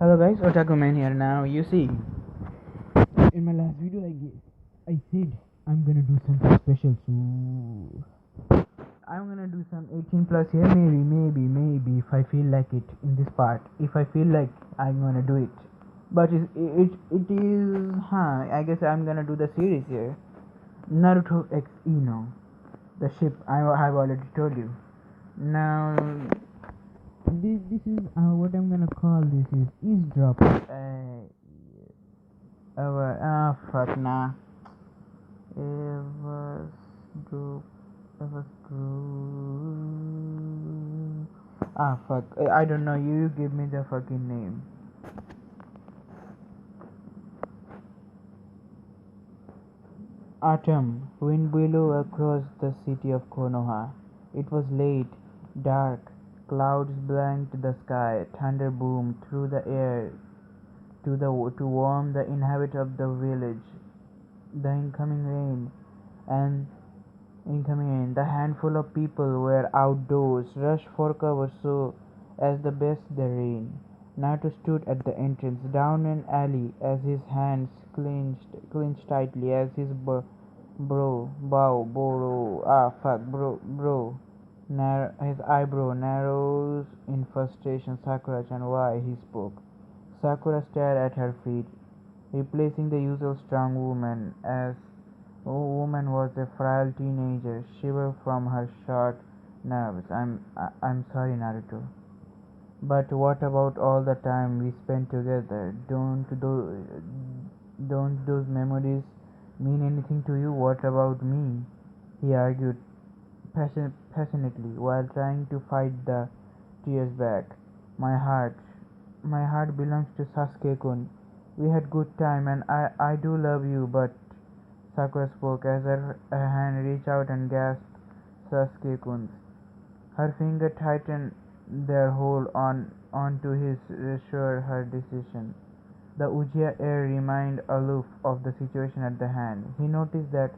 Hello guys, Otaku Man here. Now you see, in my last video I said I'm gonna do something special, so I'm gonna do some 18 plus here. Maybe if I feel like it in this part. If I feel like I'm gonna do it, but it is, huh? I guess I'm gonna do the series here. Naruto X Ino, the ship. I have already told you. Now this is what I'm gonna call this is eavesdrop. Fuck nah. It was group. It was group. Fuck. I don't know. You give me the fucking name. Autumn. Wind blew across the city of Konoha. It was late, dark. Clouds blanked the sky. Thunder boomed through the air to warm the inhabitants of the village. The incoming rain and the handful of people were outdoors, rushed for cover so as the best the rain. Naruto stood at the entrance, down an alley, as his hands clenched tightly, as his his eyebrow narrows in frustration. Sakura-chan, why? He spoke. Sakura stared at her feet, replacing the usual strong woman as woman was a frail teenager, shiver from her short nerves. I'm sorry, Naruto. But what about all the time we spent together? Don't those memories mean anything to you? What about me? He argued passionately while trying to fight the tears back. My heart, my heart belongs to Sasuke-kun. We had good time and I do love you, but Sakura spoke as her hand reached out and grasped Sasuke-kun's. Her finger tightened their hold onto his, reassured her decision. The Uchiha air remained aloof of the situation at the hand. He noticed that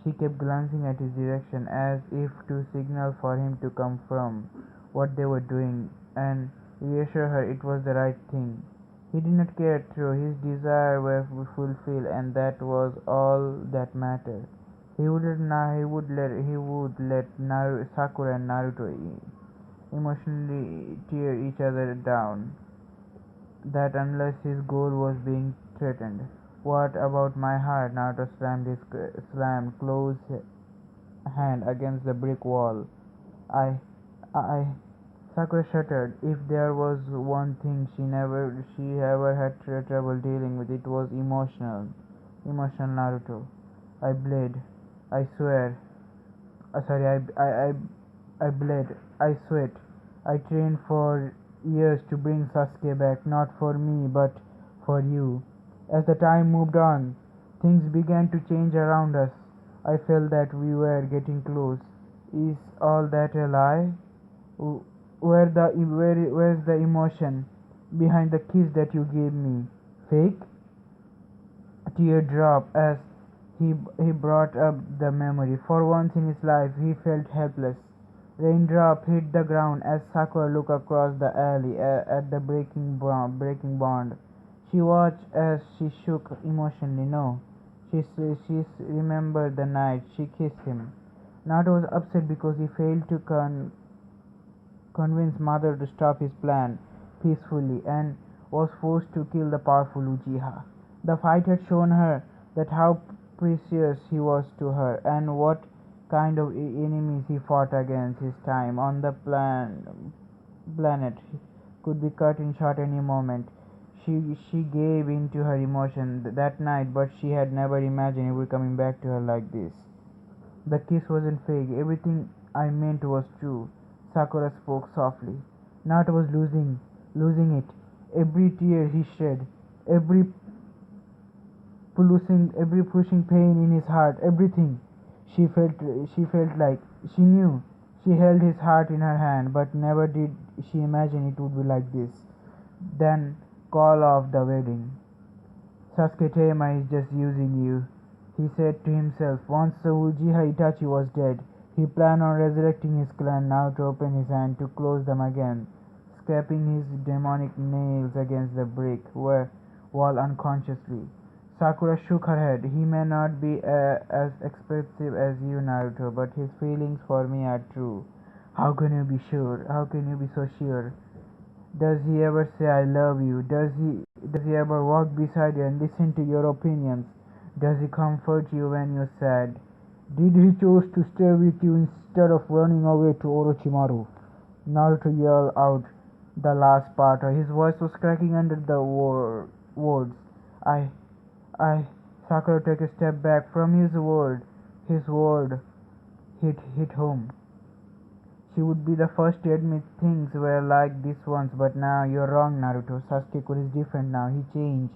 she kept glancing at his direction as if to signal for him to come from what they were doing and reassure her it was the right thing. He did not care through his desire were fulfilled, and that was all that mattered. He would let Sakura and Naruto emotionally tear each other down. That unless his goal was being threatened. What about my heart? Naruto slammed closed hand against the brick wall. I, I, Sakura shuddered. If there was one thing she ever had trouble dealing with, it was emotional Naruto. I bled. I swear. Sorry, I bled. I sweat. I trained for years to bring Sasuke back, not for me, but for you. As the time moved on, things began to change around us. I felt that we were getting close. Is all that a lie? Where's the emotion behind the kiss that you gave me? Fake? A tear dropped as he brought up the memory. For once in his life, he felt helpless. Raindrop hit the ground as Sakura looked across the alley at the breaking bond. She watched as she shook emotionally. No, she remembered the night she kissed him. Naruto was upset because he failed to convince Mother to stop his plan peacefully and was forced to kill the powerful Uchiha. The fight had shown her that how precious he was to her and what kind of enemies he fought against. His time on the planet could be cut in short any moment. She gave in to her emotion that night, but she had never imagined it would coming back to her like this. The kiss wasn't fake. Everything I meant was true. Sakura spoke softly. Naruto was losing it. Every tear he shed, every every pushing pain in his heart, everything. She felt like she knew. She held his heart in her hand, but never did she imagine it would be like this. Then call off the wedding. Sasuke Teima is just using you, he said to himself. Once Uchiha Itachi was dead, he planned on resurrecting his clan. Now to open his hand to close them again. scraping his demonic nails against the brick wall unconsciously. Sakura shook her head. He may not be as expressive as you, Naruto, but his feelings for me are true. How can you be sure? How can you be so sure? Does he ever say I love you? Does he ever walk beside you and listen to your opinions? Does he comfort you when you're sad? Did he choose to stay with you instead of running away to Orochimaru? Naruto yelled out the last part. His voice was cracking under the words. I, I. Sakura took a step back from his word. His word hit home. She would be the first to admit things were like this once, but now you're wrong, Naruto. Sasuke is different now. He changed.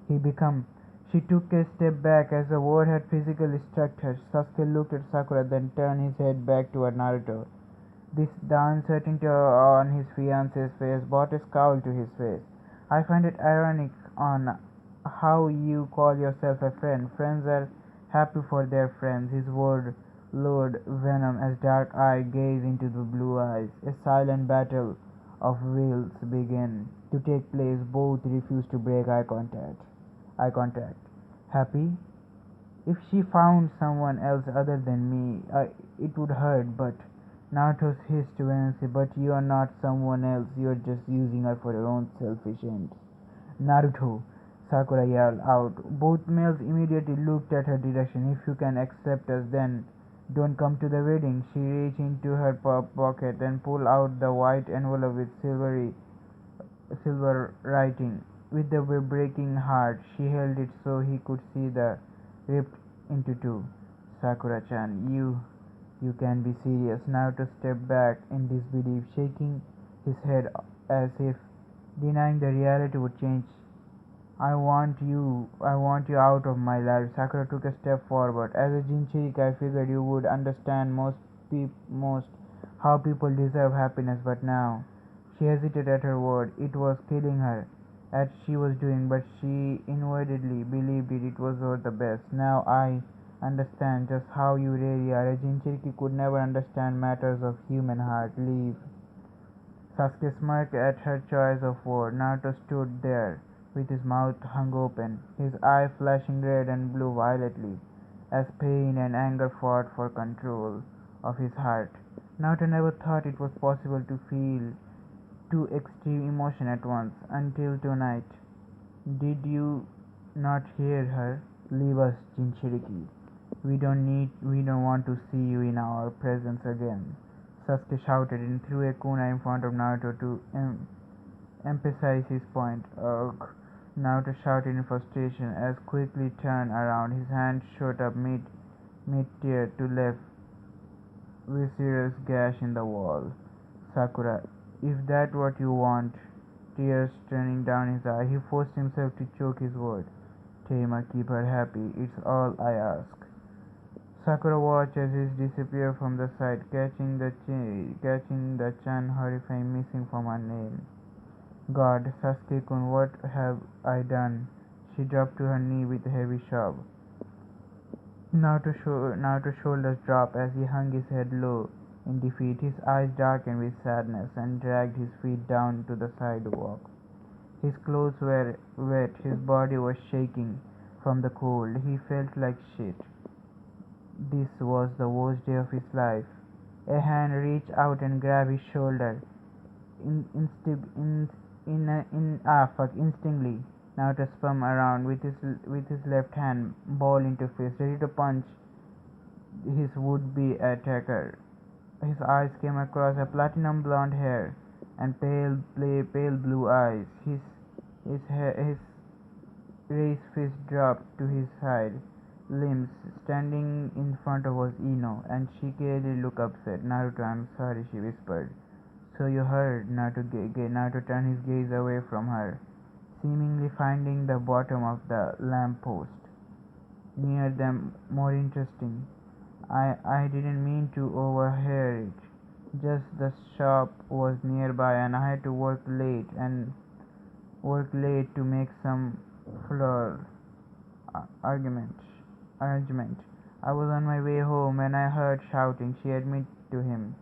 He become. She took a step back as the word had physically struck her. Sasuke looked at Sakura, then turned his head back toward Naruto. The uncertainty on his fiance's face brought a scowl to his face. I find it ironic on how you call yourself a friend. Friends are happy for their friends. His word lowered venom as dark eye gazed into the blue eyes. A silent battle of wills began to take place. Both refused to break eye contact. Eye contact. Happy? If she found someone else other than me, it would hurt, but Naruto's hissed Wednesday, but you are not someone else, you are just using her for your own selfish ends. Naruto, Sakura yelled out. Both males immediately looked at her direction. If you can accept us, then don't come to the wedding. She reached into her pocket and pulled out the white envelope with silver writing. With a breaking heart, she held it so he could see the ripped into two. Sakura-chan, you can be serious. Naruto stepped back in disbelief, shaking his head as if denying the reality would change. I want you out of my life. Sakura took a step forward. As a Jinchuriki, I figured you would understand most how people deserve happiness, but now she hesitated at her word. It was killing her, as she was doing, but she inwardly believed it was for the best. Now I understand just how you really are. A Jinchuriki could never understand matters of human heart. Leave. Sasuke smirked at her choice of word. Naruto stood there with his mouth hung open, his eye flashing red and blue violently, as pain and anger fought for control of his heart. Naruto never thought it was possible to feel two extreme emotions at once, until tonight. Did you not hear her? Leave us, Jinchuriki. We don't want to see you in our presence again. Sasuke shouted and threw a kunai in front of Naruto to emphasize his point. Ugh. Naruto shouted in frustration as quickly turned around. His hand shot up mid-tear to left viscerous gash in the wall. Sakura, if that what you want, tears turning down his eye, he forced himself to choke his word. Tama, keep her happy. It's all I ask. Sakura watched as he disappeared from the sight, catching the chan horrifying missing from her name. God, Sasuke-kun, what have I done? She dropped to her knee with a heavy sob. Naruto's shoulders dropped as he hung his head low in defeat. His eyes darkened with sadness and dragged his feet down to the sidewalk. His clothes were wet, his body was shaking from the cold. He felt like shit. This was the worst day of his life. A hand reached out and grabbed his shoulder. Instantly, Naruto spun around with his left hand, ball into fist, ready to punch his would-be attacker. His eyes came across a platinum blonde hair and pale blue eyes. His raised fist dropped to his side. Limbs. Standing in front of was Ino, and she clearly looked upset. Naruto, I'm sorry, she whispered. So you heard. Naruto turned his gaze away from her, seemingly finding the bottom of the lamp post near them more interesting. I didn't mean to overhear it. Just the shop was nearby and I had to work late to make some floor argument. Arrangement. I was on my way home when I heard shouting. She admitted to him.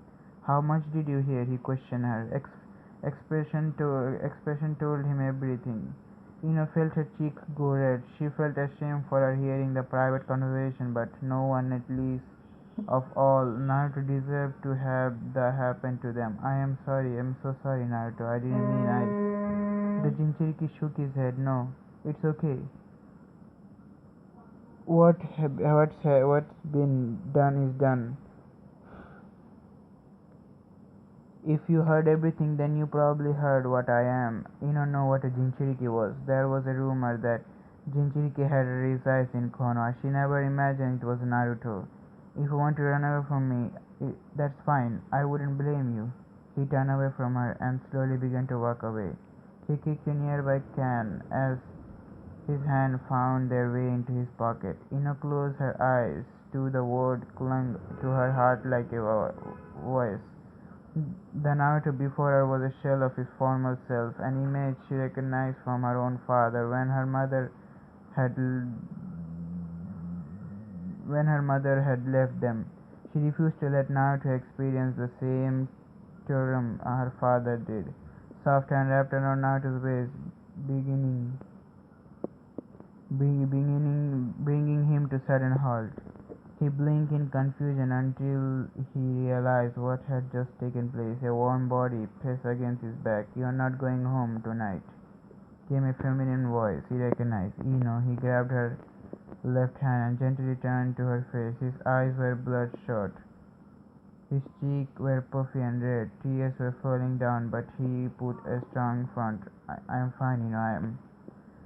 How much did you hear? He questioned her. Expression told him everything. Ino felt her cheeks go red. She felt ashamed for her hearing the private conversation, but no one, at least of all, Naruto deserved to have that happen to them. I am sorry. I'm so sorry, Naruto. I didn't mean I. The Jinchuriki shook his head. No, it's okay. What's been done is done. If you heard everything, then you probably heard what I am. You don't know what a Jinchuriki was. There was a rumor that Jinchuriki had resides in Konoha. She never imagined it was Naruto. If you want to run away from me, that's fine. I wouldn't blame you. He turned away from her and slowly began to walk away. He kicked a nearby can as his hand found their way into his pocket. Ino closed her eyes to the word clung to her heart like a voice. The Naruto before her was a shell of his former self, an image she recognized from her own father had when her mother had left them. She refused to let Naruto experience the same tourism her father did. Soft hand wrapped around Naruto's waist, beginning bringing him to sudden halt. He blinked in confusion until he realized what had just taken place. A warm body pressed against his back. "You are not going home tonight," came a feminine voice he recognized. Ino. He grabbed her left hand and gently turned to her face. His eyes were bloodshot. His cheeks were puffy and red. Tears were falling down, but he put a strong front. I am fine, I am.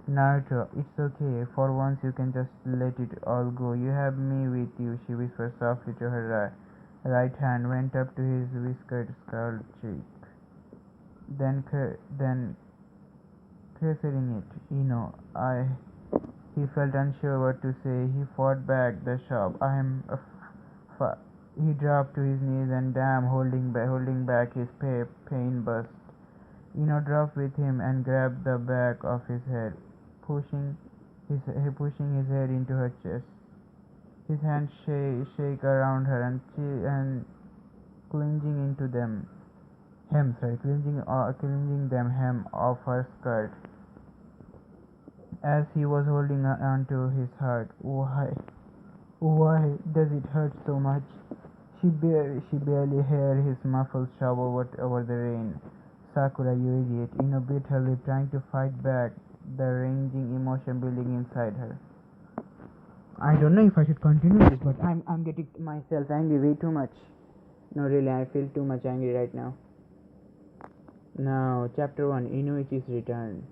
Naruto, it's okay. For once you can just let it all go. You have me with you, she whispered softly to her right hand, went up to his whiskered scald cheek. Then caressing it, I. He felt unsure what to say. He fought back the shock. I am. He dropped to his knees and damn, holding back his pain burst. Dropped with him and grabbed the back of his head, pushing pushing his head into her chest. His hands shake around her and clinging into them clinging them hem of her skirt as he was holding onto his heart. Why does it hurt so much? She barely heard his muffled sob over the rain. Sakura, you idiot! Bit her lip, trying to fight back the raging emotion building inside her. I don't know if I should continue this, but I'm getting myself angry way too much. No, really, I feel too much angry right now. Now, Chapter 1, Inuichi's Return.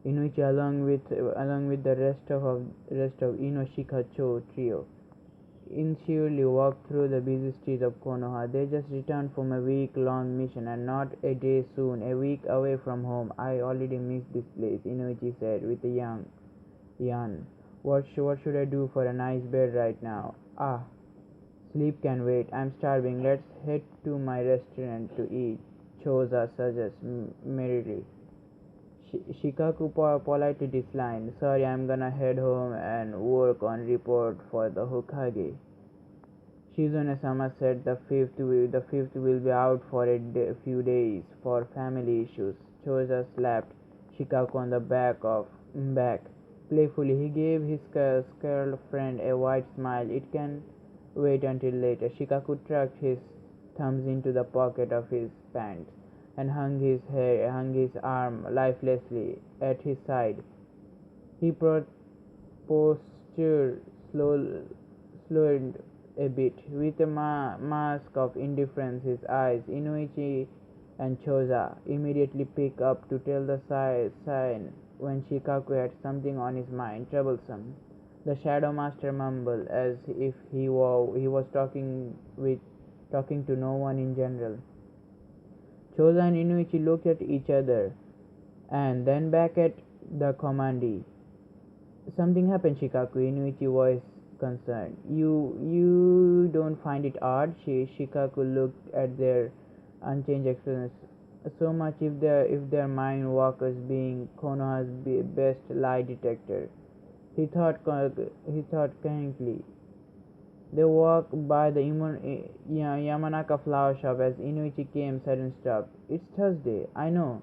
Inuichi, along with the rest of Inoshikacho trio, insurely walked through the busy streets of Konoha. They just returned from a week-long mission, and not a day soon, a week away from home. I already miss this place, Inuichi said with a yawn. What should I do for a nice bed right now? Ah, sleep can wait. I'm starving. Let's head to my restaurant to eat, Choza suggested merrily. Shikaku politely declined. Sorry, I'm gonna head home and work on report for the Hokage. Shizune-sama said the fifth will be out for a few days for family issues. Choza slapped Shikaku on the back. Playfully, he gave his curled friend a wide smile. It can wait until later. Shikaku tucked his thumbs into the pocket of his pants and hung his arm lifelessly at his side. He posture slowed a bit. With a mask of indifference his eyes, Inuichi and Choza immediately picked up to tell the sign when Shikaku had something on his mind, troublesome. The Shadow Master mumbled as if he was talking to no one in general. Choza and Inuichi looked at each other and then back at the commandee. Something happened, Shikaku, Inuichi voiced concern. You don't find it odd? Shikaku looked at their unchanged expressions. So much if their mind walkers being Konoha's best lie detector. He thought kindly. They walked by the Yamanaka flower shop as Inuichi came sudden stop. It's Thursday, I know,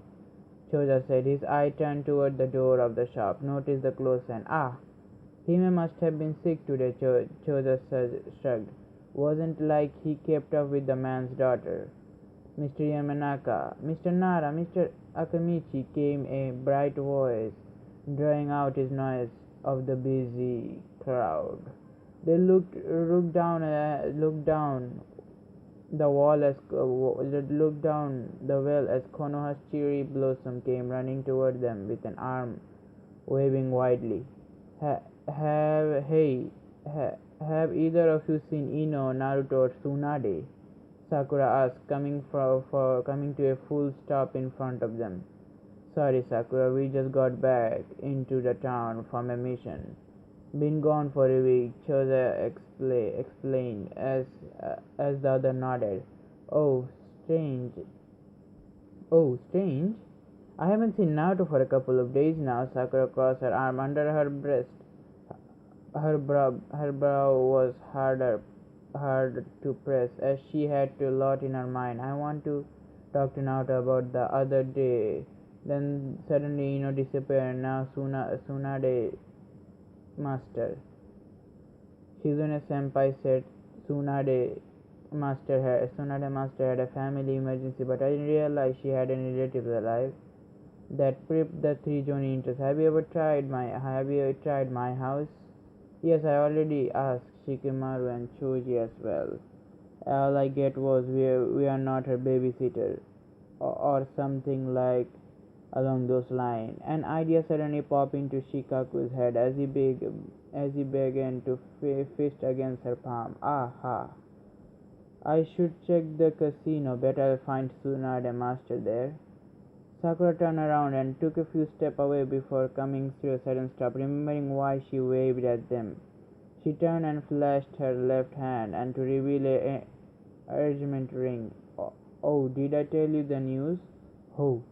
Choja said. His eye turned toward the door of the shop, noticed the close sign. Ah, Hime must have been sick today, Choja shrugged. Wasn't like he kept up with the man's daughter. Mr. Yamanaka, Mr. Nara, Mr. Akamichi, came a bright voice, drawing out his noise of the busy crowd. They looked down the wall as looked down the well as Konoha's cherry blossom came running toward them with an arm waving widely. Ha- have hey, ha- have either of you seen Ino, Naruto, or Tsunade? Sakura asked, coming to a full stop in front of them. Sorry, Sakura, we just got back into the town from a mission. Been gone for a week, Choza explained as the other nodded. Oh, strange. Oh, strange? I haven't seen Naruto for a couple of days now. Sakura crossed her arm under her breast. Her brow was hard to press, as she had a lot in her mind. I want to talk to Naruto about the other day. Then suddenly, disappeared. Now Tsunade master. Shizune Senpai said Tsunade master had a family emergency, but I didn't realize she had any relatives alive. That pricked the three Johnny interest. Have you ever tried my house? Yes, I already asked Shikamaru and Choji as well. All I get was we are not her babysitter, or something like along those lines. An idea suddenly popped into Shikaku's head as he began to fist against her palm. Aha! I should check the casino. Bet I'll find Tsunade Master there. Sakura turned around and took a few steps away before coming to a sudden stop, remembering why she waved at them. She turned and flashed her left hand and to reveal a engagement ring. Oh, did I tell you the news? Oh,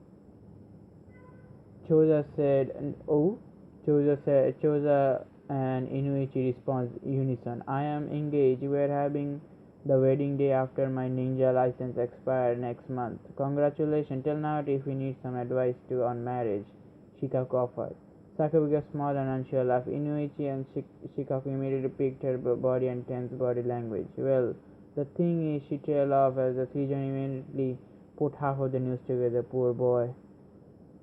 Choza said. Oh, Choza and Inuichi responded unison. I am engaged. We are having the wedding day after my ninja license expires next month. Congratulations. Tell now if you need some advice on marriage, Shikaku offered. Sakura began small and unsure laugh. Inuichi and Shikaku immediately picked her body and tense body language. Well, the thing is, she trailed off as the three immediately put half of the news together. Poor boy,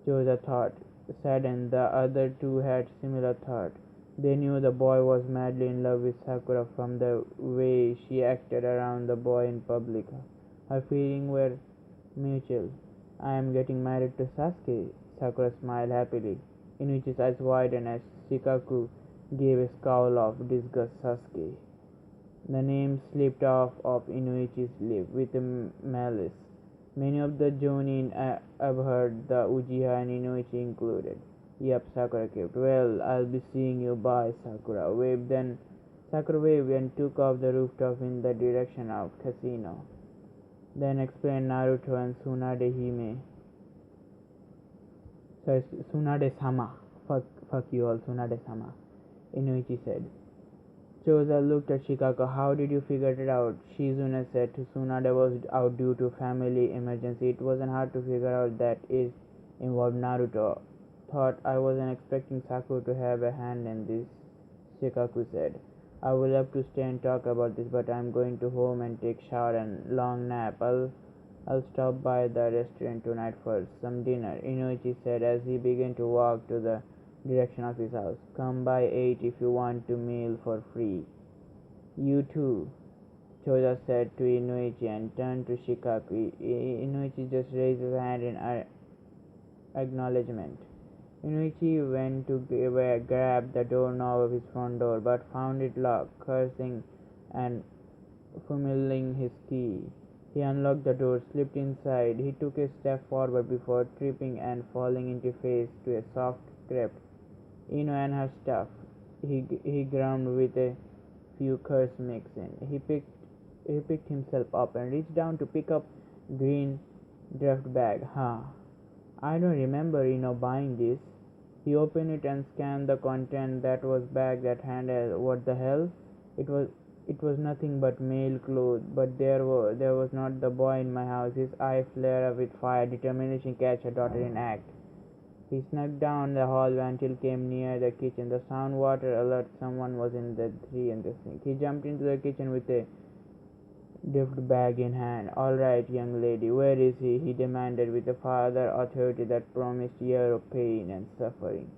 Josa thought, saddened. The other two had similar thought. They knew the boy was madly in love with Sakura from the way she acted around the boy in public. Her feelings were mutual. I am getting married to Sasuke. Sakura smiled happily. Inuichi's eyes widened as Shikaku gave a scowl of disgust. Sasuke. The name slipped off of Inuichi's lip with malice. Many of the Jonin abhorred the Uchiha and Inuichi included. Yep, Sakura kept. Well, I'll be seeing you. Bye, Sakura. Sakura waved and took off the rooftop in the direction of casino. Then explained Naruto and Tsunade Hime. Sorry, Tsunade-sama. Fuck you all, Tsunade-sama. Inuichi said. Choza looked at Shikaku. How did you figure it out? Shizune said. Tsunade was out due to family emergency. It wasn't hard to figure out that it involved Naruto. Thought I wasn't expecting Sakura to have a hand in this, Shikaku said. I would love to stay and talk about this, but I'm going to home and take shower and long nap. I'll stop by the restaurant tonight for some dinner, Inuichi said as he began to walk to the direction of his house. Come by 8 if you want to meal for free. You too, Choja said to Inuichi and turned to Shikaku. Inuichi just raised his hand in acknowledgement. Inuichi went to grab the doorknob of his front door, but found it locked. Cursing and fumbling his key, he unlocked the door, slipped inside. He took a step forward before tripping and falling into face to a soft crepe. Ino and her stuff. He ground with a few curse mixed in. He picked himself up and reached down to pick up green draft bag. Huh. I don't remember buying this. He opened it and scanned the content. That was bag that handled. What the hell? It was It was nothing but male clothes, but there was not the boy in my house. His eye flared up with fire, determination to catch her daughter in act. He snuck down the hallway until came near the kitchen. The sound water alert someone was in the tree and the sink. He jumped into the kitchen with a gift bag in hand. "All right, young lady, where is he?" he demanded with a father authority that promised years of pain and suffering.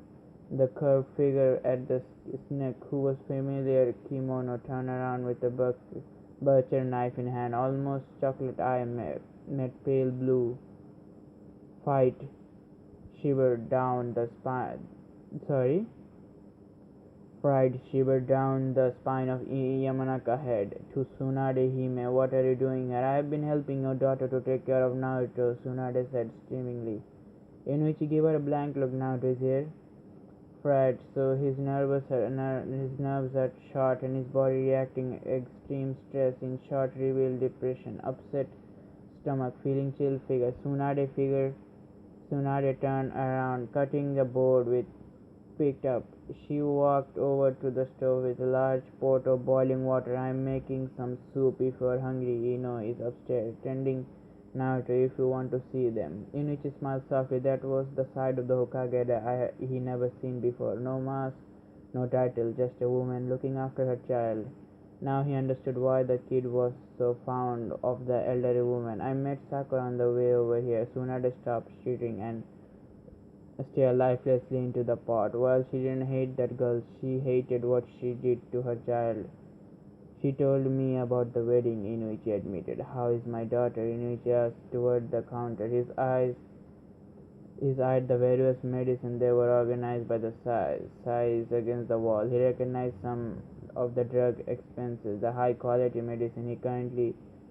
The curved figure at the snake, who was familiar kimono, turned around with a butcher knife in hand. Almost chocolate eye met pale blue. Fight shivered down the spine. Sorry. Pride shivered down the spine of Yamanaka head. "To Tsunade Hime, what are you doing here?" "I have been helping your daughter to take care of Naruto," Tsunade said streamingly. Inuichi gave her a blank look. "Naruto is here?" Fried, so his nerves are shot and his body reacting extreme stress. In short, revealed depression, upset stomach, feeling chill figure. Tsunade turned around, cutting the board with picked up. She walked over to the stove with a large pot of boiling water. "I'm making some soup if you're hungry. Ino is upstairs, tending Naruto if you want to see them." Inichi smiled softly. That was the side of the Hokage that he never seen before. No mask, no title, just a woman looking after her child. Now he understood why the kid was so fond of the elderly woman. "I met Sakura on the way over here." Tsunade stopped shooting and stared lifelessly into the pot. While she didn't hate that girl, she hated what she did to her child. "She told me about the wedding," Inuichi admitted. "How is my daughter?" Inuichi asked toward the counter. His eyed the various medicine. They were organized by the size against the wall. He recognized some of the drug expenses, the high quality medicine he currently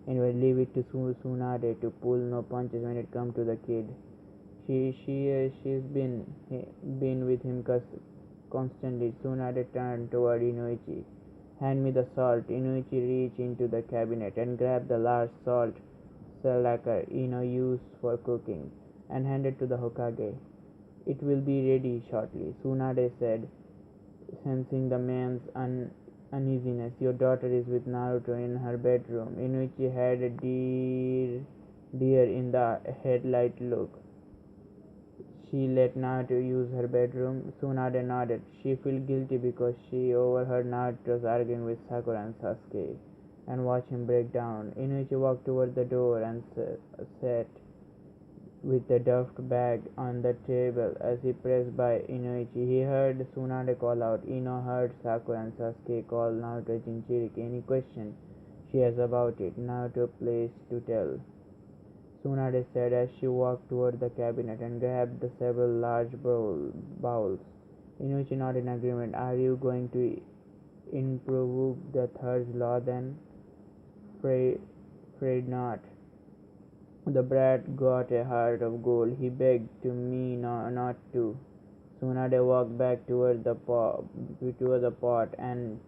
and would leave it to Tsunade to pull no punches when it come to the kid. She's been with him constantly. Tsunade turned toward Inuichi. "Hand me the salt." Inuichi reached into the cabinet and grabbed the large salt lacquer used for cooking, and handed to the Hokage. "It will be ready shortly," Tsunade said, sensing the man's uneasiness. "Your daughter is with Naruto in her bedroom." Inuichi had a deer in the headlight look. "She let Naruto use her bedroom?" Tsunade nodded. She felt guilty because she overheard Naruto's arguing with Sakura and Sasuke and watched him break down. Inuichi walked toward the door and sat with the duffed bag on the table. As he pressed by Inuichi, he heard Tsunade call out. Ino heard Sakura and Sasuke call Naruto Jinchuriki. "Any question she has about it?" "Naruto place to tell," Tsunade said as she walked toward the cabinet and grabbed the several large bowls. Inuichi nodded in agreement. "Are you going to invoke the third law then?" Afraid not. The brat got a heart of gold. He begged to me not to." Tsunade walked back toward the pot and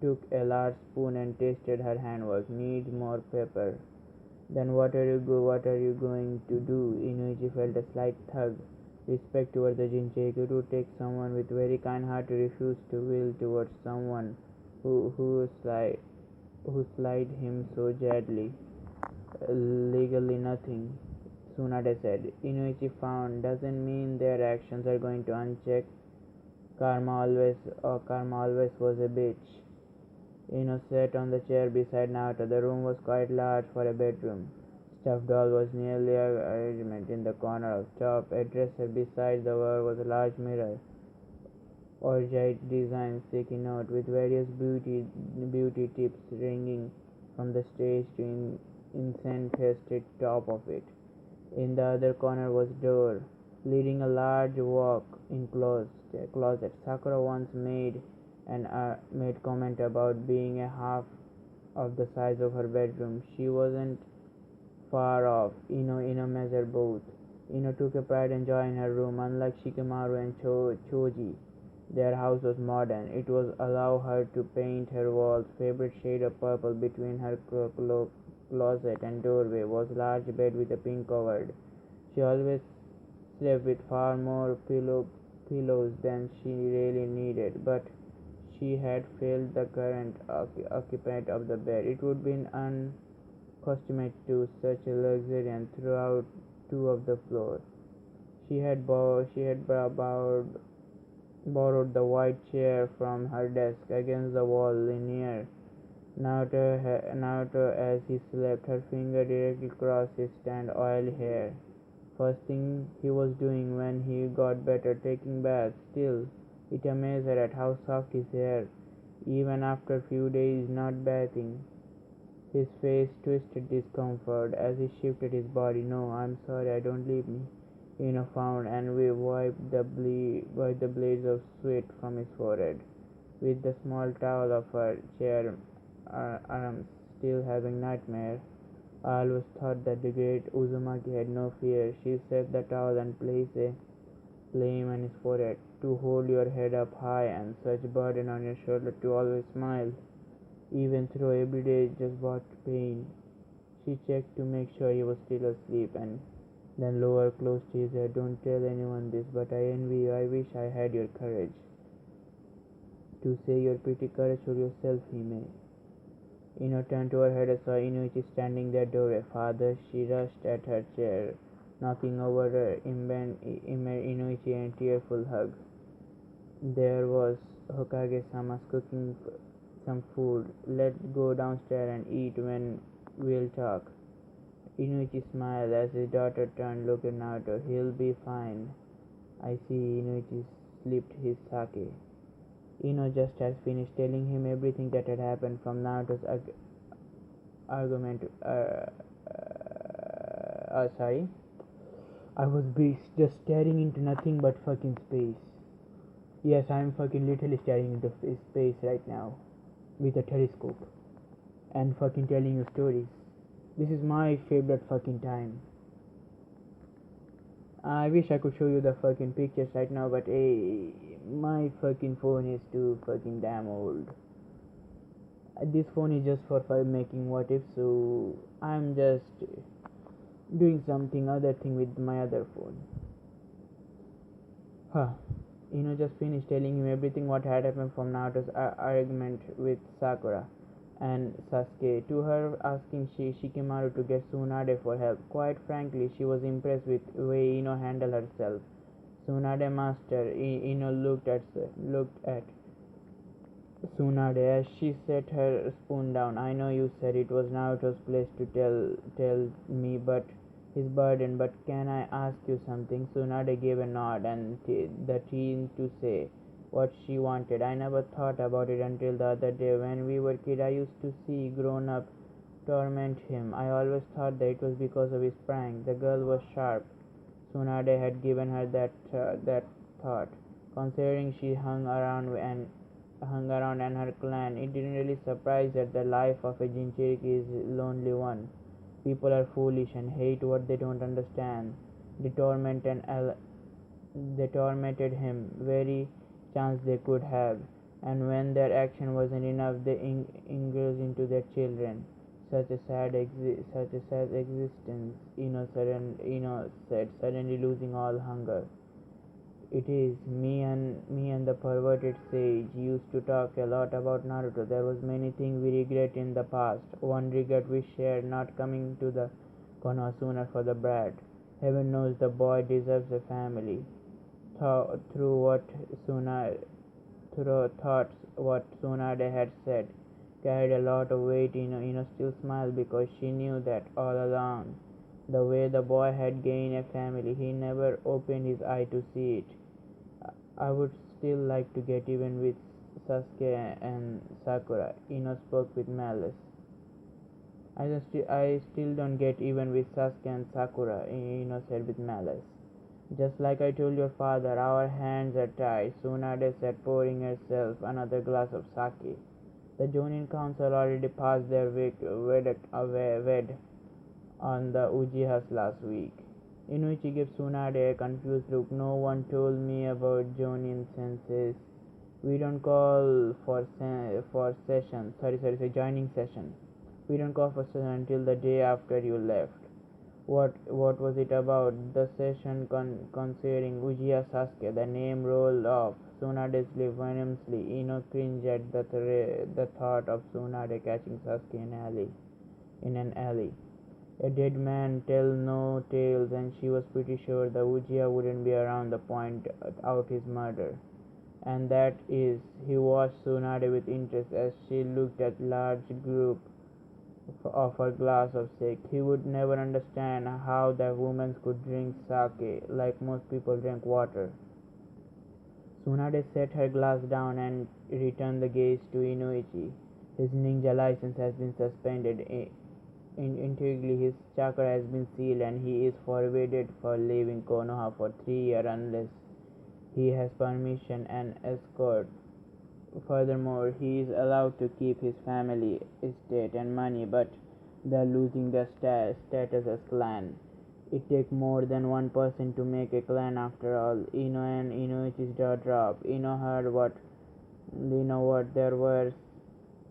took a large spoon and tasted her handwork. "Needs more pepper." "Then what are you going to do?" Inuichi felt a slight tug. Respect toward the Jinchuriki. It would take someone with very kind heart to refuse to will towards someone who slighted him so gently. "Legally nothing," Tsunade said. Inuichi frowned. "Doesn't mean their actions are going to uncheck. Karma always was a bitch." Ino sat on the chair beside Naruto. The room was quite large for a bedroom. Stuffed doll was nearly arrangement in the corner of top. A dresser beside the wall was a large mirror. Orchid design sticky note with various beauty tips ringing from the stage to incense-fested top of it. In the other corner was door, leading a large walk-in closet. Sakura once made comment about being a half of the size of her bedroom. She wasn't far off. Ino measured both. Ino took a pride and joy in her room. Unlike Shikamaru and Choji, their house was modern. It was allow her to paint her walls favorite shade of purple. Between her closet and doorway was large bed with a pink covered. She always slept with far more pillows than she really needed, but She had felt the current occupant of the bed. It would be unaccustomed to such a luxuriance throughout two of the floor. She had borrowed the white chair from her desk against the wall near Naruto as he slept. Her finger directly crossed his stand oily hair. First thing he was doing when he got better, taking baths. Still, it amazed her at how soft his hair, even after few days not bathing. His face twisted discomfort as he shifted his body. "No, I'm sorry, I don't leave me." Found and we wiped the blades of sweat from his forehead with the small towel of her chair arms. Still having nightmare? I always thought that the great Uzumaki had no fear. She set the towel and placed a flame on his forehead. "To hold your head up high and such burden on your shoulder, to always smile, even though every day just brought pain." She checked to make sure he was still asleep and then lower close to his ear. "Don't tell anyone this, but I envy you. I wish I had your courage to say your pretty courage for yourself," he may. Turned to her head and saw Inuichi standing there doorway. "Father," she rushed at her chair, knocking over her Inuichi in a tearful hug. There was Hokage-sama's cooking some food. "Let's go downstairs and eat when we'll talk." Inuichi smiled as his daughter turned, looked at Naruto. "He'll be fine." "I see." Inuichi sipped his sake. Just has finished telling him everything that had happened from Naruto's argument. Sorry. I was just staring into nothing but fucking space. Yes, I'm fucking literally staring into space right now with a telescope and fucking telling you stories. This is my favorite fucking time. I wish I could show you the fucking pictures right now, but hey, my fucking phone is too fucking damn old. This phone is just for making what if, so I'm just doing something other thing with my other phone. Huh. Just finished telling him everything what had happened from Naruto's argument with Sakura and Sasuke to her asking Shikamaru to get Tsunade for help. Quite frankly, she was impressed with the way handled herself. Tsunade master, looked at Tsunade as she set her spoon down. "I know you said it was Naruto's place to tell me, but his burden. But can I ask you something?" Tsunade gave a nod and the teen to say what she wanted. "I never thought about it until the other day. When we were kids, I used to see grown-up torment him. I always thought that it was because of his prank." The girl was sharp. Tsunade had given her that thought. Considering she hung around and her clan, it didn't really surprise that the life of a Jinchuriki is a lonely one. People are foolish and hate what they don't understand. They tormented him very chance they could have, and when their action wasn't enough, they engrossed into their children. Such a sad existence, said, suddenly losing all hunger. "It is. Me and the perverted sage used to talk a lot about Naruto. There was many things we regret in the past. One regret we shared, not coming to the Konoha sooner for the brat. Heaven knows the boy deserves a family." Through thoughts what Tsunade had said carried a lot of weight. Still smiled because she knew that all along. The way the boy had gained a family, he never opened his eye to see it. "I would still like to get even with Sasuke and Sakura." Spoke with malice. I still don't get even with Sasuke and Sakura," said with malice. "Just like I told your father, our hands are tied," Tsunade said, pouring herself another glass of sake. The Jonin Council already passed their wed on the Uchihas last week. Inuichi gave Tsunade a confused look. "No one told me about Jonin senses. We don't call for joining session. We don't call for session until the day after you left." What was it about? The session concerning Uchiha Sasuke. The name rolled off Tsunade's lips venomously. Ino cringed at the thought of Tsunade catching Sasuke in an alley. A dead man tells no tales, and she was pretty sure the Uchiha wouldn't be around to point out his murder. And that is, he watched Tsunade with interest as she looked at large group of her glass of sake. He would never understand how the woman could drink sake like most people drink water. Tsunade set her glass down and returned the gaze to Inoichi. His ninja license has been suspended. Intriguingly, his chakra has been sealed and he is forbidden for leaving Konoha for 3 years unless he has permission and escort. Furthermore, he is allowed to keep his family estate and money, but they are losing their status as clan. It takes more than one person to make a clan after all. Ino and Inoichi's jaw dropped. Ino what there was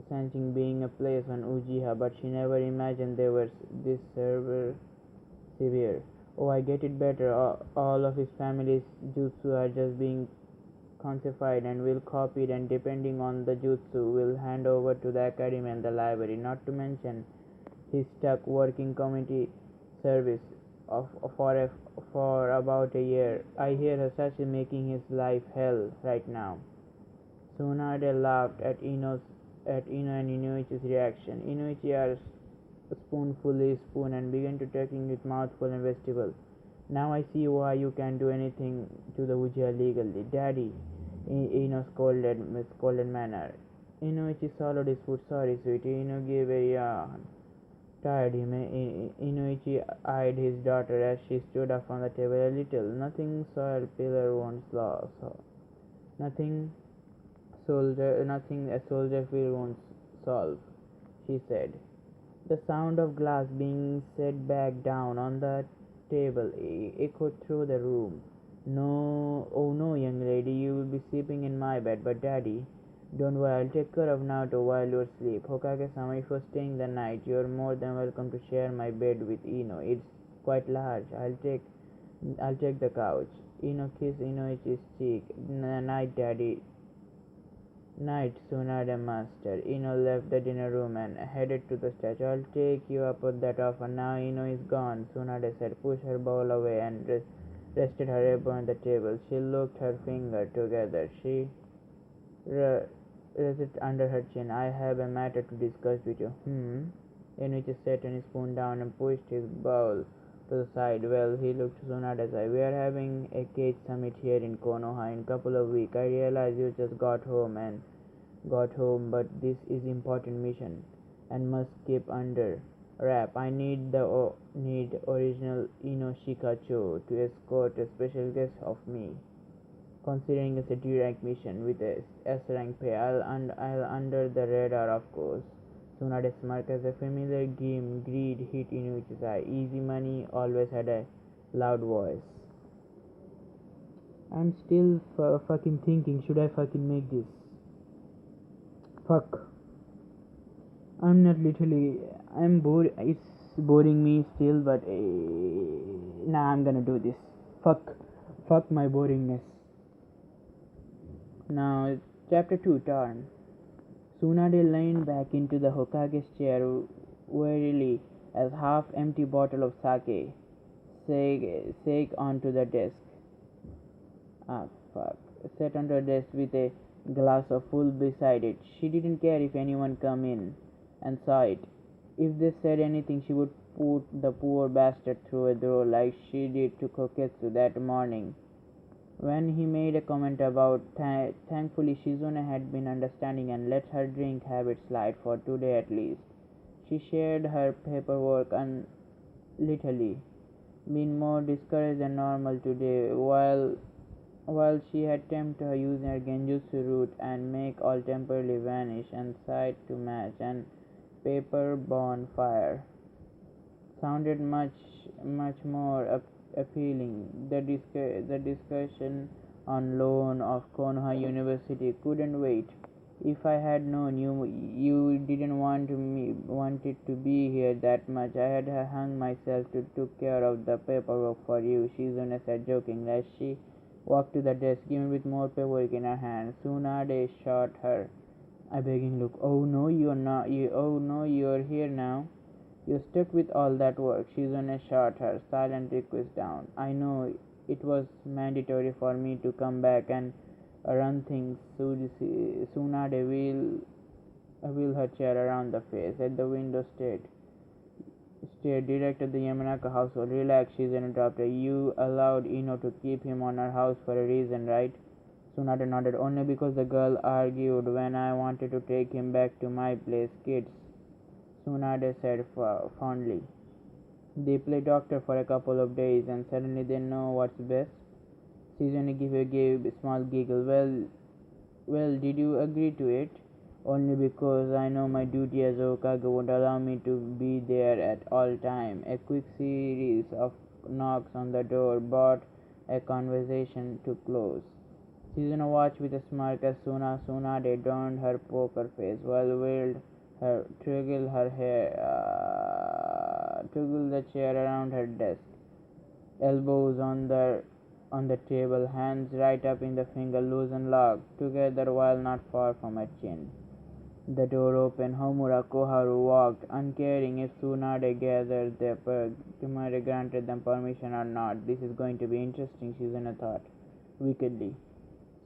sensing being a place on Uchiha, but she never imagined they were this severe. Oh, I get it better. All of his family's jutsu are just being conceived and will copy it, and depending on the jutsu will hand over to the academy and the library. Not to mention his stuck working community service of for for about a year. I hear Hasashi making his life hell right now. Tsunade laughed at Ino and Inoichi's reaction. Inoichi asked a spoon and began to taking it mouthful and vegetable. Now I see why you can't do anything to the Uchiha legally. Daddy, Ino scolded manner. Inoichi swallowed his food. Sorry, sweetie. Ino gave a yawn. Tired him. Inoichi eyed his daughter as she stood up on the table a little. Nothing soiled pillar won't loss. Nothing a soldier feel won't solve, she said. The sound of glass being set back down on the table echoed through the room. No, oh no, young lady, you will be sleeping in my bed, but daddy, don't worry, I'll take care of Naruto while you sleep. Hokage-sama, if you're staying the night, you're more than welcome to share my bed with Ino. It's quite large. I'll take the couch. Ino kissed Inoichi's cheek. Night, daddy. Night, Tsunade master. Ino left the dinner room and headed to the statue. I'll take you up on that offer. Now Ino is gone, Tsunade said. Pushed her bowl away and rested her elbow on the table. She looked her finger together. She rested under her chin. I have a matter to discuss with you. Inoichi set his spoon down and pushed his bowl to the side. Well, he looked Tsunade's eye. We are having a cage summit here in Konoha in a couple of weeks. I realize you just got home, but this is important mission and must keep under wrap. I need original Ino Shikacho to escort a special guest of me. Considering it's a D-rank mission with a S-rank pay, I'll under the radar, of course. Tsunade smirked as a familiar greed hit Inuichi's eye. Easy money always had a loud voice. I'm still fucking thinking, should I fucking make this? Fuck. I'm not literally. I'm bored. It's boring me still, but nah, I'm gonna do this. Fuck my boringness. Now, chapter 2 turn. Tsunade leaned back into the Hokage's chair wearily as half-empty bottle of sake sank onto the desk. Ah, fuck. Sat on the desk with a glass of full beside it. She didn't care if anyone come in and saw it. If they said anything, she would put the poor bastard through a door like she did to Koketsu that morning. When he made a comment about thankfully Shizune had been understanding and let her drink habit slide for today at least. She shared her paperwork and literally been more discouraged than normal today while she had attempted her using her genjutsu route and make all temporarily vanish and sight to match and paper bonfire sounded much more appealing. The discussion on loan of Konoha University couldn't wait. If I had known you didn't wanted to be here that much, I had hung myself to took care of the paperwork for you, Shizune said jokingly as she walked to the desk, even with more paperwork in her hand. Tsunade shot her a begging look. Oh no, you're not. Oh no, you're here now. You're stuck with all that work. Shizune shot her silent request down. I know it was mandatory for me to come back and run things. Tsunade wheel her chair around the face. At the window stared direct at the Yamanaka household. Relax, Shizune interrupted. You allowed Ino to keep him on our house for a reason, right? Tsunade nodded. Only because the girl argued when I wanted to take him back to my place. Kids, Tsunade said fondly. They play doctor for a couple of days and suddenly they know what's best. Shizune gave a small giggle. Well, did you agree to it? Only because I know my duty as Okage won't allow me to be there at all time. A quick series of knocks on the door brought a conversation to close. Susan watched with a smirk as Tsunade donned her poker face while whirled her toggled the chair around her desk, elbows on the table, hands right up in the finger loose and locked together while not far from her chin. The door opened. Homura Koharu walked, uncaring if Tsunade granted them permission or not. This is going to be interesting, Shizuna thought, wickedly.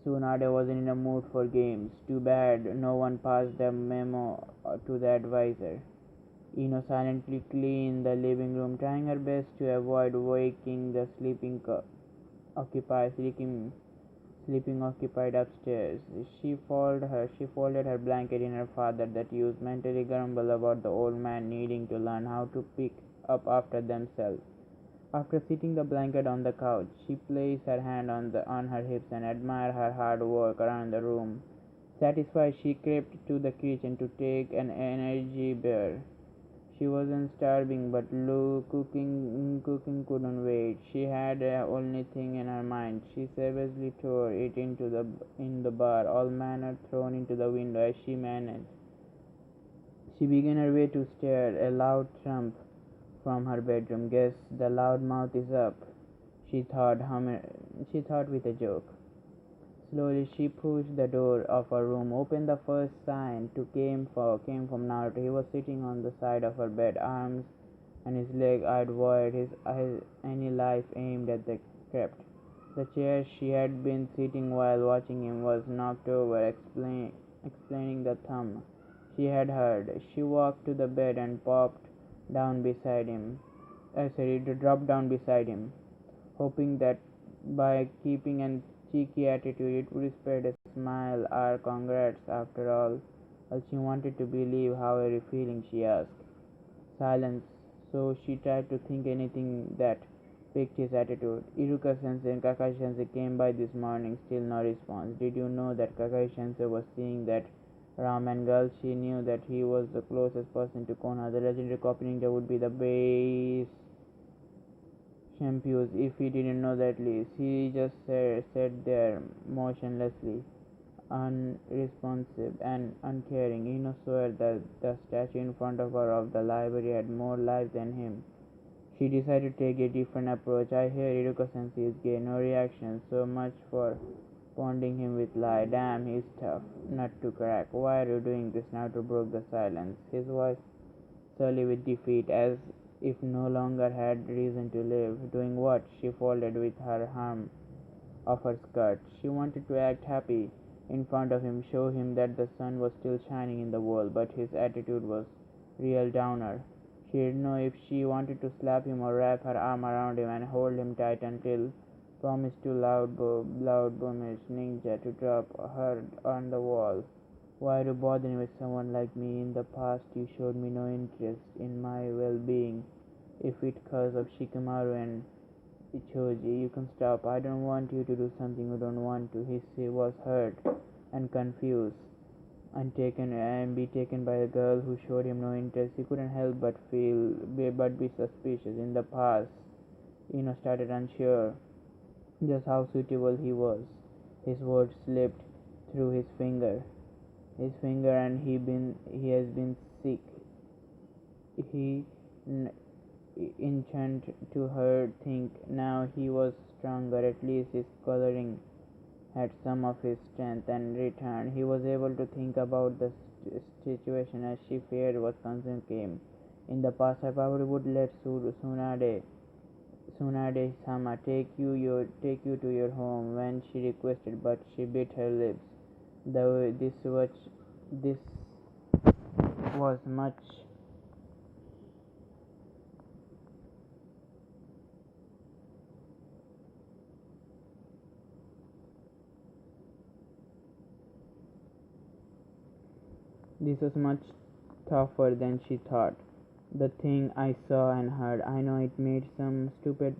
Tsunade wasn't in a mood for games. Too bad no one passed the memo to the advisor. Ino silently cleaned the living room, trying her best to avoid waking the sleeping occupied upstairs. She folded her blanket in her father that used, mentally grumbled about the old man needing to learn how to pick up after themselves. After sitting the blanket on the couch, she placed her hand on her hips and admired her hard work around the room. Satisfied, she crept to the kitchen to take an energy beer. She wasn't starving, but cooking couldn't wait. She had the only thing in her mind. She savagely tore it in the bar, all manner thrown into the window as she managed. She began her way to stair, a loud thump from her bedroom. Guess the loud mouth is up, she thought. She thought with a joke. Slowly she pushed the door of her room open. The first sign to came from Naruto. He was sitting on the side of her bed, arms and his leg eyed wide, his eyes any life aimed at the crypt. The chair she had been sitting while watching him was knocked over, explaining the thumb she had heard. She walked to the bed and down beside him. Dropped down beside him, hoping that by keeping a cheeky attitude it would spread a smile or congrats after all. Well, she wanted to believe how are you feeling, she asked. Silence, so she tried to think anything that piqued his attitude. Iruka Sensei and Kakashi Sensei came by this morning, still no response. Did you know that Kakashi Sensei was seeing that ramen girl? She knew that he was the closest person to Konoha. The legendary copy ninja would be the base Champions if he didn't know that least. He just sat there motionlessly, unresponsive and uncaring. Ino swore that the statue in front of her of the library had more life than him. She decided to take a different approach. I hear Iruka sensei is gay. No reaction. So much for pounding him with lie. Damn, he's tough. Nut to crack. Why are you doing this? Naruto broke the silence, his voice surly with defeat, as if no longer had reason to live. Doing what? She folded with her arm of her skirt. She wanted to act happy in front of him, show him that the sun was still shining in the world, but his attitude was real downer. She didn't know if she wanted to slap him or wrap her arm around him and hold him tight until promise to loud boomish ninja to drop her on the wall. Why are you bothering with someone like me? In the past you showed me no interest in my well-being. If it cause of Shikamaru and Ichoji, you can stop. I don't want you to do something you don't want to. He was hurt and confused and be taken by a girl who showed him no interest. He couldn't help but be suspicious. In the past, started unsure just how suitable he was. His words slipped through his finger. his finger, and he has been sick. He enchant to her think. Now he was stronger, at least his coloring had some of his strength and returned. He was able to think about the situation as she feared what concern came. In the past, I probably would let Tsunade-sama take you to your home when she requested, but she bit her lips. This was much This was much tougher than she thought. The thing I saw and heard, I know it made some stupid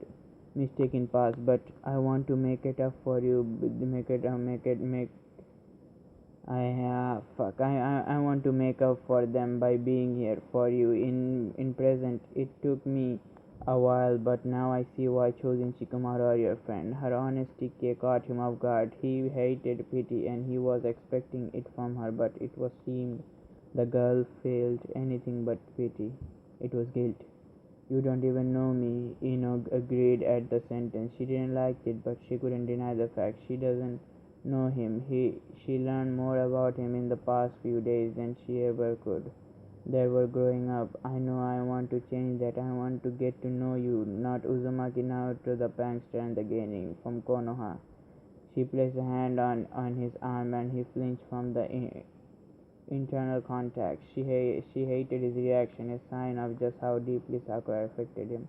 mistake in past, but I want to make it up for you. Make I want to make up for them by being here for you in present. It took me a while, but now I see why chosen Shikamaru are your friend. Her honesty caught him off guard. He hated pity, and he was expecting it from her, but it was seemed the girl felt anything but pity. It was guilt. You don't even know me, agreed at the sentence. She didn't like it, but she couldn't deny the fact. She doesn't know him. She learned more about him in the past few days than she ever could. They were growing up. I know I want to change that. I want to get to know you, not Uzumaki Naoto, the prankster and the genin from Konoha. She placed a hand on his arm and he flinched from the internal contact. She hated his reaction, a sign of just how deeply Sakura affected him.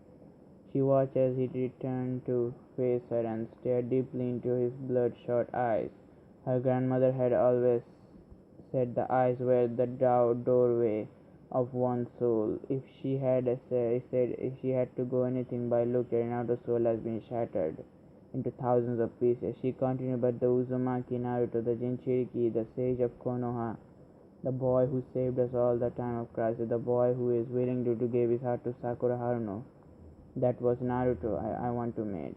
She watched as he returned to face her and stared deeply into his bloodshot eyes. Her grandmother had always said the eyes were the doorway of one's soul. If she had said if she had to go anything by look, Renato's soul has been shattered into thousands of pieces. She continued, but the Uzumaki Naruto, the Jinchuriki, the sage of Konoha, the boy who saved us all the time of crisis, the boy who is willing to give his heart to Sakura Haruno. That was Naruto I want to meet.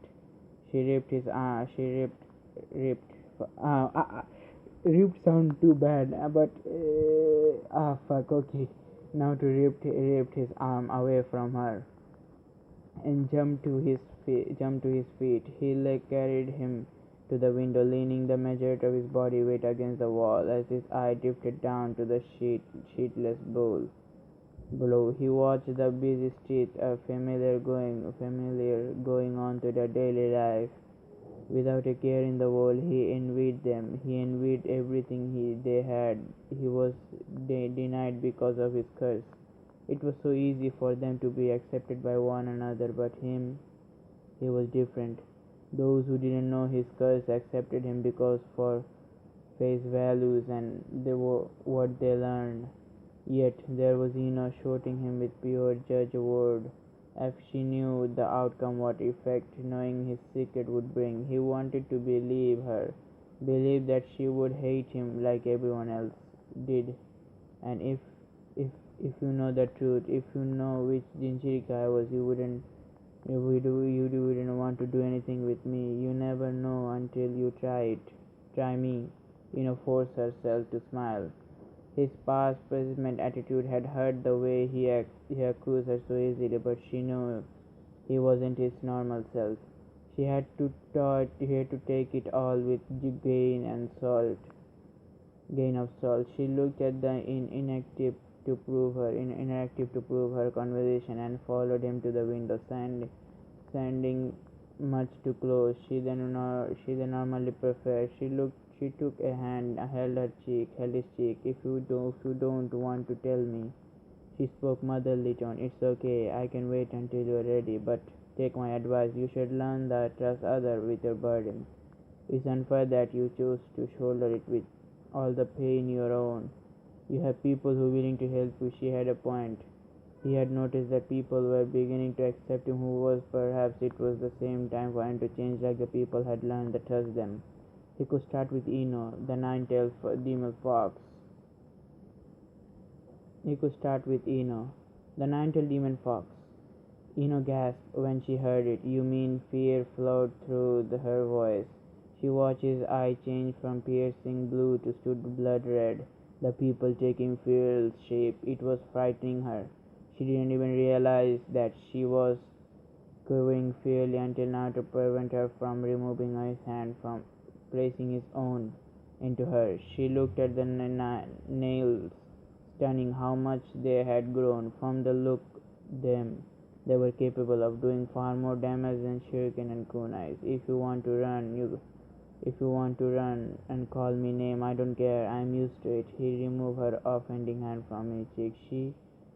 She ripped his ripped, uh, uh, uh, ripped sound too bad, but, fuck, okay. Naruto ripped his arm away from her and jumped to his feet. He carried him to the window, leaning the majority of his body weight against the wall as his eye drifted down to the sheetless bowl below. He watched the busy street, familiar going on to their daily life. Without a care in the world, he envied them. He envied everything they had. He was denied because of his curse. It was so easy for them to be accepted by one another, but he was different. Those who didn't know his curse accepted him because for face values and they were what they learned. Yet there was Ina shooting him with pure judge word. If she knew the outcome, what effect knowing his secret would bring. He wanted to believe her, believe that she would hate him like everyone else did. And if if you know the truth, if you know which Jinchuriki I was, you wouldn't want to do anything with me. You never know until you try it. Try me. Forced herself to smile. His past present attitude had hurt the way he accused her so easily, but she knew he wasn't his normal self. He had to take it all with gain of salt. She looked at the inactive to prove her conversation and followed him to the window, standing much too close. She then normally preferred. She took a hand, held his cheek. If you don't want to tell me, she spoke motherly tone. It's okay. I can wait until you're ready. But take my advice. You should learn that trust others with your burden. It's unfair that you choose to shoulder it with all the pain your own. You have people who are willing to help you. She had a point. He had noticed that people were beginning to accept him who was. Perhaps it was the same time for him to change like the people had learned to trust them. He could start with Ino, the nine-tailed demon fox. He could start with Ino, the nine-tailed demon fox. Ino gasped when she heard it. You mean fear flowed through her voice. She watched his eye change from piercing blue to blood red. the people taking feral shape. It was frightening her. She didn't even realize that she was quivering fearfully until Naruto prevented her from removing his hand from placing his own into hers. She looked at the nails, stunning how much they had grown. From the look, them they were capable of doing far more damage than shuriken and kunais. If you want to run and call me name, I don't care. I'm used to it. He removed her offending hand from his cheek. She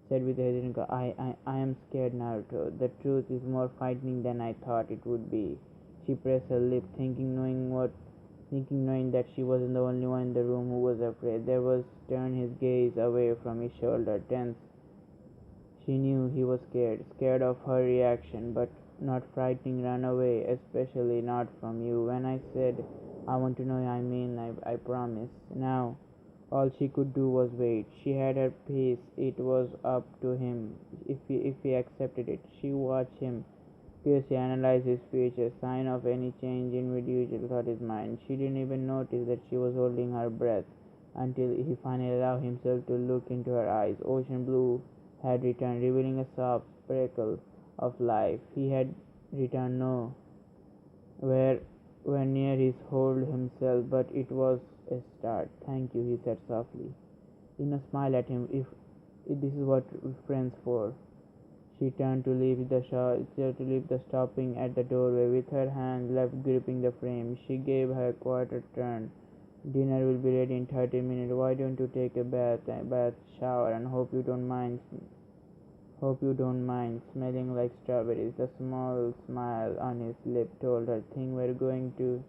said with a hesitant I am scared, Naruto. The truth is more frightening than I thought it would be. She pressed her lip, thinking knowing that she wasn't the only one in the room who was afraid. There was turned his gaze away from his shoulder, tense. She knew he was scared of her reaction, but not frightening run away, especially not from you. When I said I want to know, I mean I promise. Now all she could do was wait. She had her pace. It was up to him if he accepted it. She watched him curiously analyze his features, sign of any change individual thought his mind. She didn't even notice that she was holding her breath until he finally allowed himself to look into her eyes. Ocean blue had returned, revealing a soft sparkle of life. He had returned nowhere where near his hold himself, but it was a start. Thank you, he said softly. Ina smiled at him. If this is what friends for. She turned to leave stopping at the doorway with her hand left gripping the frame. She gave her a quarter turn. Dinner will be ready in 30 minutes. Why don't you take a bath, shower, and hope you don't mind smelling like strawberries. The small smile on his lip told her things were going to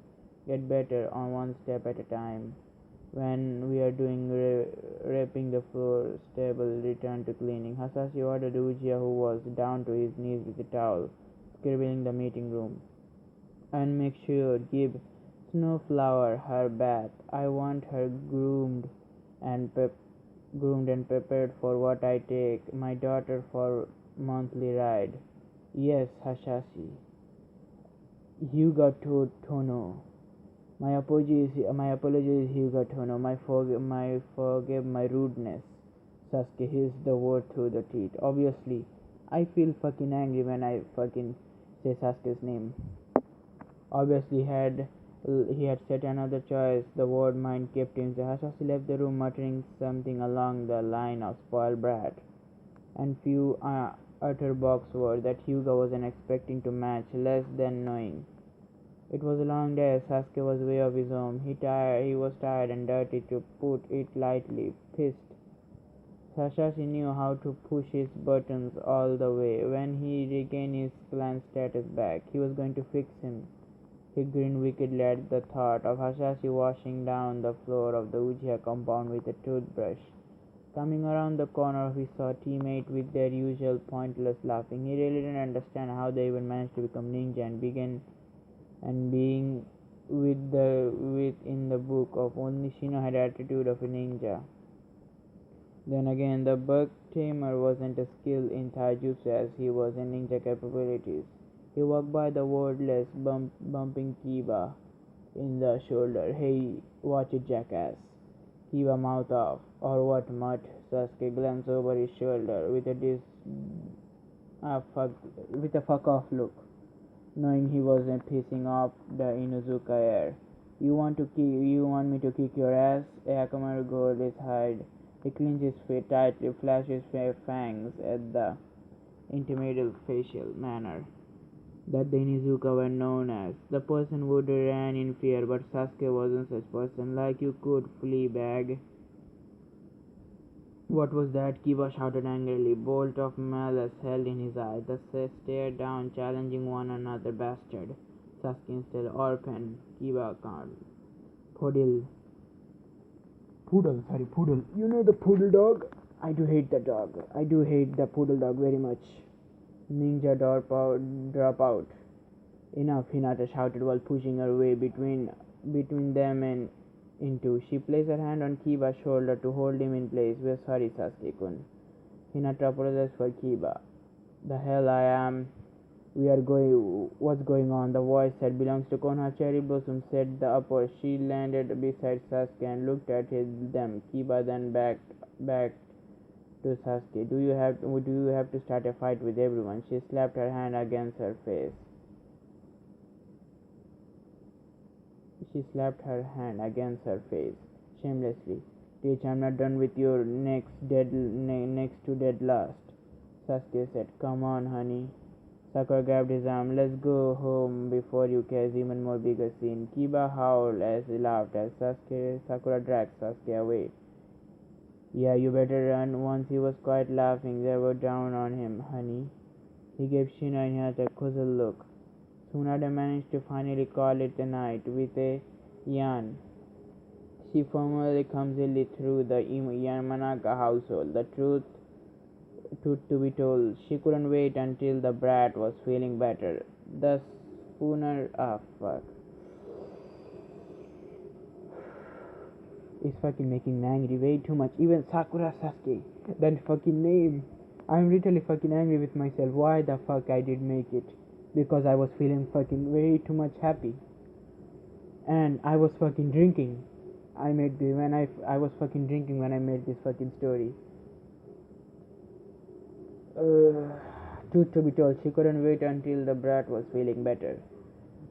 get better on one step at a time. When we are doing wrapping the floor, stable returned to cleaning. Hasashi ordered Uchiha, who was down to his knees with a towel, scribbling the meeting room. And make sure give Snowflower her bath. I want her and prepared for what I take my daughter for monthly ride. Yes, Hasashi. Hyuga Tono. My apologies, Hyuga Tono. Forgive my rudeness. Sasuke hissed the word through the teeth. Obviously, I feel fucking angry when I fucking say Sasuke's name. Obviously, he had set another choice. The word mind kept him. Hasashi left the room muttering something along the line of spoiled brat and few utter box words that Hyuga wasn't expecting to match, less than knowing. It was a long day. Sasuke was way of his own. He was tired and dirty, to put it lightly. Pissed. Sashashi knew how to push his buttons all the way. When he regained his clan status back, he was going to fix him. He grinned wickedly at the thought of Hasashi washing down the floor of the Uchiha compound with a toothbrush. Coming around the corner, he saw teammate with their usual pointless laughing. He really didn't understand how they even managed to become ninja and being in the book of only Shino had attitude of a ninja. Then again, the bug tamer wasn't a skill in taijutsu as he was in ninja capabilities. He walked by the wordless, bumping Kiba in the shoulder. Hey, watch it, jackass. Kiba mouth off. Or what, mutt? Sasuke glanced over his shoulder with a fuck off look, knowing he wasn't pissing off the Inuzuka air. You want me to kick your ass? Akamaru gold his hide. He clenched his feet tightly, flashed his fangs at the intimidating facial manner that the Inuzuka were known as. The person would ran in fear, but Sasuke wasn't such person. Like you could, flea bag. What was that? Kiba shouted angrily, bolt of malice held in his eye. The stared down, challenging one another. Bastard. Sasuke instead. Orphan. Kiba can't. Poodle. Poodle. You know the poodle dog? I do hate the dog. I do hate the poodle dog very much. Ninja drop out. Enough, Hinata shouted while pushing her way between them and into. She placed her hand on Kiba's shoulder to hold him in place. We're sorry, Sasuke-kun. Hinata apologized for Kiba. The hell I am. We are going. What's going on? The voice said, belongs to Konoha. Cherry Blossom said the upper. She landed beside Sasuke and looked at them. Kiba then back to Sasuke. Do you have to start a fight with everyone? She slapped her hand against her face. She slapped her hand against her face shamelessly. Teach, I'm not done with your next to dead last. Sasuke said, come on, honey. Sakura grabbed his arm. Let's go home before you cause even more bigger scene. Kiba howled as he laughed as Sakura dragged Sasuke away. Yeah, you better run. Once he was quite laughing, they were down on him, honey. He gave Shino and Hinata a puzzled look. Tsunade managed to finally call it a night with a yarn. She formally clumsily through the Yamanaka household. Truth to be told, she couldn't wait until the brat was feeling better. The spooner, fuck. Is fucking making me angry way too much. Even Sakura Sasuke, that fucking name. I'm literally fucking angry with myself. Why the fuck I did make it? Because I was feeling fucking way too much happy. And I was fucking drinking. I was fucking drinking when I made this fucking story. Truth to be told, she couldn't wait until the brat was feeling better.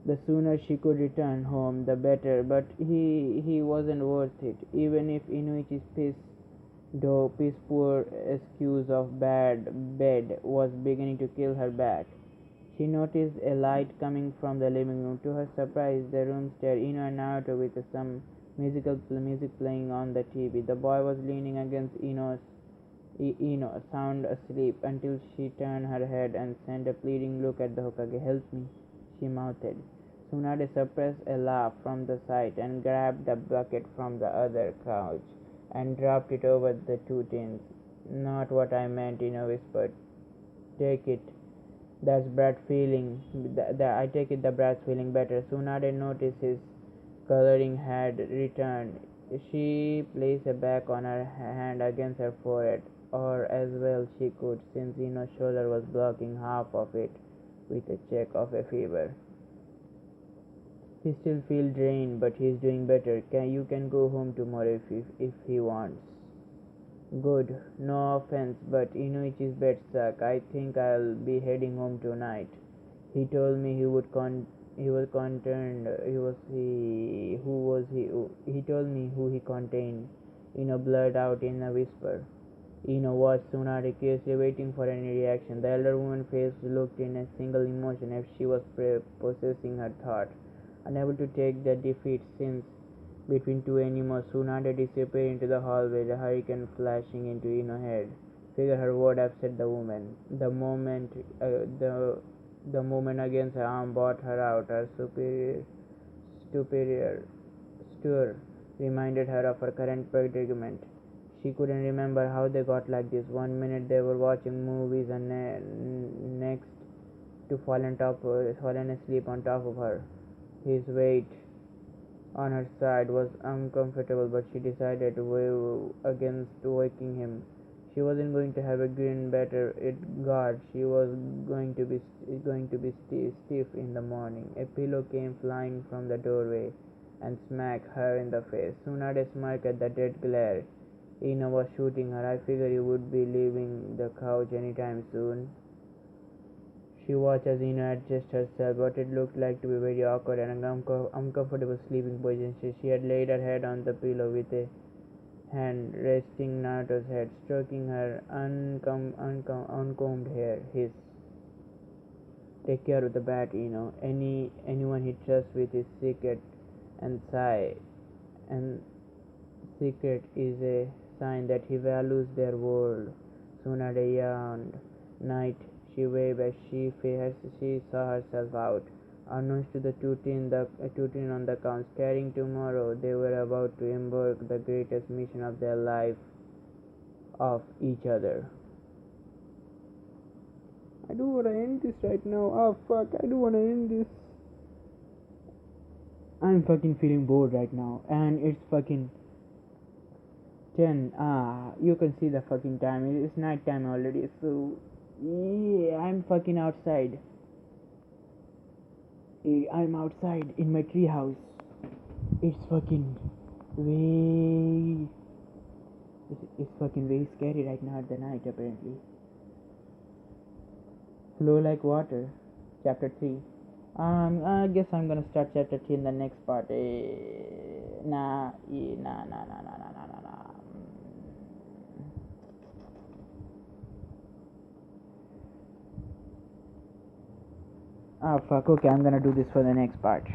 The sooner she could return home, the better, but he wasn't worth it. Even if Inuichi's piss poor excuse of bad bed was beginning to kill her back. She noticed a light coming from the living room. To her surprise, the room stared Ino and Naruto with some music playing on the TV. The boy was leaning against Ino, sound asleep, until she turned her head and sent a pleading look at the Hokage. Help me, she mouthed. Tsunade suppressed a laugh from the sight and grabbed the bucket from the other couch and dropped it over the two tins. Not what I meant, Ino whispered. Take it. That's Brad feeling. I take it the Brad's feeling better. Tsunade noticed his coloring had returned. She placed a back on her hand against her forehead, or as well she could, since Ino's shoulder was blocking half of it with a check of a fever. He still feels drained, but he's doing better. You can go home tomorrow if he wants. Good. No offense, but Inuichi's bed suck. I think I'll be heading home tonight. He told me he was concerned. He told me who he contained. Blurted out in a whisper. Watched Tsunade curiously, waiting for any reaction. The elder woman's face looked in a single emotion as she was processing her thought. Unable to take the defeat since between two animals, Tsunade disappeared into the hallway, the hurricane flashing into Ino's head. Figure her word upset the woman. The moment against her arm brought her out. Her superior stir reminded her of her current predicament. She couldn't remember how they got like this. One minute they were watching movies and next to fallen asleep on top of her. His weight on her side was uncomfortable, but she decided to weigh against waking him. She wasn't going to have a grin better it guard. She was going to be stiff in the morning. A pillow came flying from the doorway and smacked her in the face. Tsunade smirked at the dead glare. Ino was shooting her. I figured you would be leaving the couch anytime soon. She watched as Ino adjusted herself, what it looked like to be very awkward and uncomfortable sleeping position. She had laid her head on the pillow with a hand resting Naruto's head, stroking her uncombed hair. His take care of the bat, anyone he trusts with his secret and sigh and secret is a sign that he values their world. Tsunade yawned. Night, she waved as she saw herself out. Unknowns to the two teen on the couch, carrying tomorrow, they were about to embark the greatest mission of their life of each other. I do wanna end this right now. Oh fuck, I do wanna end this. I'm fucking feeling bored right now, and it's fucking 10. You can see the fucking time. It's night time already, so yeah, I'm fucking outside. I'm outside in my treehouse. It's fucking way. It's fucking very scary right now at the night, apparently. Flow like water. Chapter 3. I guess I'm gonna start chapter 3 in the next part. Nah. Ah, fuck. Okay, I'm gonna do this for the next part.